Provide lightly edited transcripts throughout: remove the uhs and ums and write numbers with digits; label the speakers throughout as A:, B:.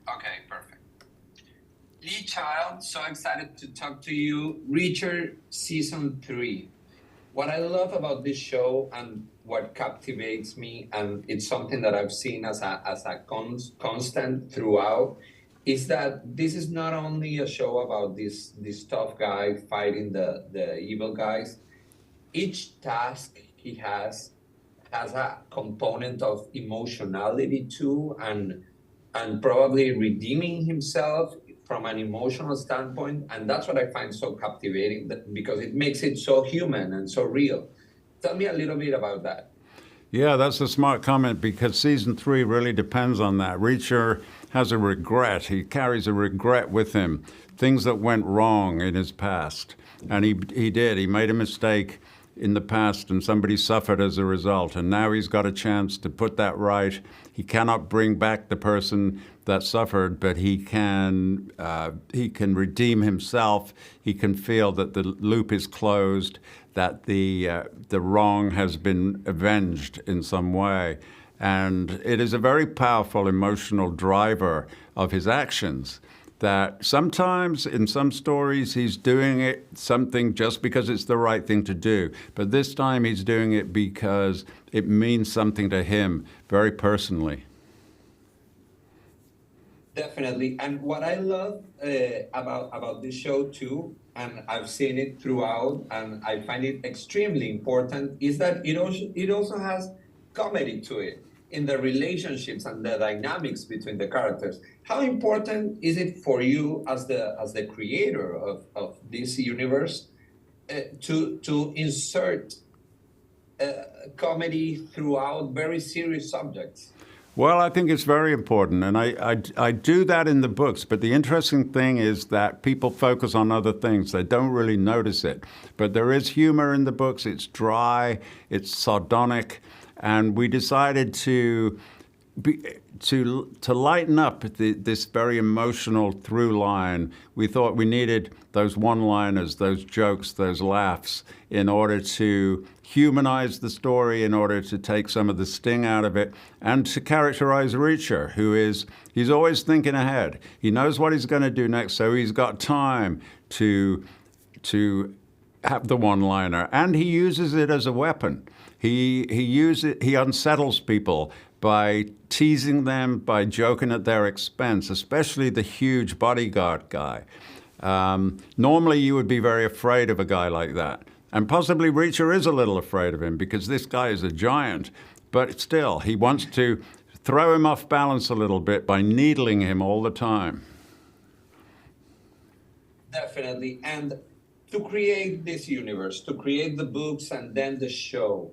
A: Okay, perfect. Lee Child, so excited to talk to you. Richard, season 3. What I love about this show and what captivates me, and it's something that I've seen as constant throughout, is that this is not only a show about this tough guy fighting the evil guys. Each task he has a component of emotionality too, and probably redeeming himself from an emotional standpoint. And that's what I find so captivating, because it makes it so human and so real. Tell me a little bit about that.
B: Yeah, that's a smart comment because season 3 really depends on that. Reacher has a regret. He carries a regret with him, things that went wrong in his past. And he did. He made a mistake in the past and somebody suffered as a result. And now he's got a chance to put that right. He cannot bring back the person that suffered, but he can redeem himself. He can feel that the loop is closed, that the wrong has been avenged in some way. And it is a very powerful emotional driver of his actions, that sometimes in some stories he's doing it something just because it's the right thing to do. But this time he's doing it because it means something to him very personally.
A: Definitely. And what I love about this show too, and I've seen it throughout, and I find it extremely important, is that it also has comedy to it in the relationships and the dynamics between the characters. How important is it for you as the creator of this universe to insert comedy throughout very serious subjects?
B: Well, I think it's very important, and I do that in the books, but the interesting thing is that people focus on other things. They don't really notice it. But there is humor in the books. It's dry, it's sardonic, and we decided to lighten up this very emotional through line. We thought we needed those one-liners, those jokes, those laughs in order to humanize the story, in order to take some of the sting out of it, and to characterize Reacher, he's always thinking ahead. He knows what he's going to do next, so he's got time to have the one-liner, and he uses it as a weapon. He unsettles people by teasing them, by joking at their expense, especially the huge bodyguard guy. Normally you would be very afraid of a guy like that. And possibly Reacher is a little afraid of him because this guy is a giant. But still, he wants to throw him off balance a little bit by needling him all the time.
A: Definitely. And to create this universe, to create the books and then the show,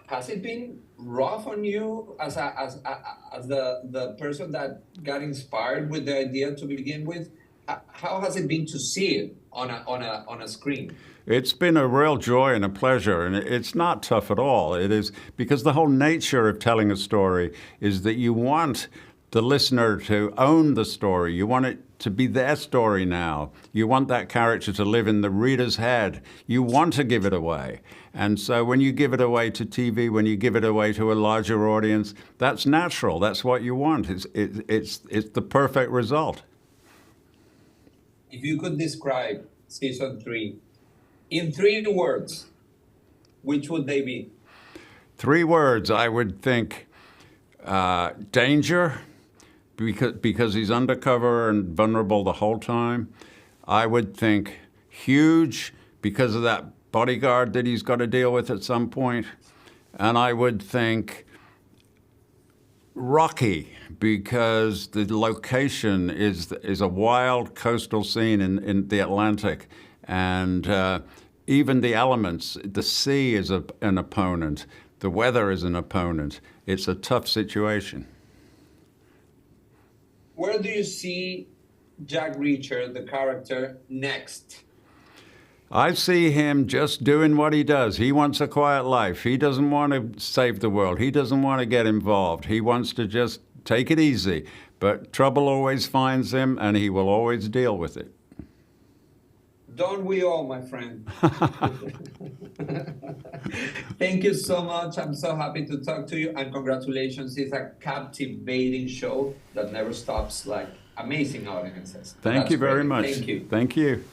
A: has it been rough on you as the person that got inspired with the idea to begin with? How has it been to see it on a screen?
B: It's been a real joy and a pleasure, and it's not tough at all. It is because the whole nature of telling a story is that you want the listener to own the story. You want it to be their story now. You want that character to live in the reader's head. You want to give it away. And so when you give it away to TV, when you give it away to a larger audience, that's natural. That's what you want. It's the perfect result.
A: If you could describe season 3 in 3 words, which would they be?
B: 3 words, I would think danger, because he's undercover and vulnerable the whole time. I would think huge, because of that bodyguard that he's got to deal with at some point. And I would think rocky, because the location is a wild coastal scene in the Atlantic. And even the elements, the sea is an opponent. The weather is an opponent. It's a tough situation.
A: Where do you see Jack Reacher, the character, next?
B: I see him just doing what he does. He wants a quiet life. He doesn't want to save the world. He doesn't want to get involved. He wants to just take it easy. But trouble always finds him, and he will always deal with it.
A: Don't we all, my friend? Thank you so much. I'm so happy to talk to you, and congratulations. It's a captivating show that never stops, like amazing audiences.
B: Thank
A: That's
B: you very
A: great.
B: much.
A: Thank you.
B: Thank you.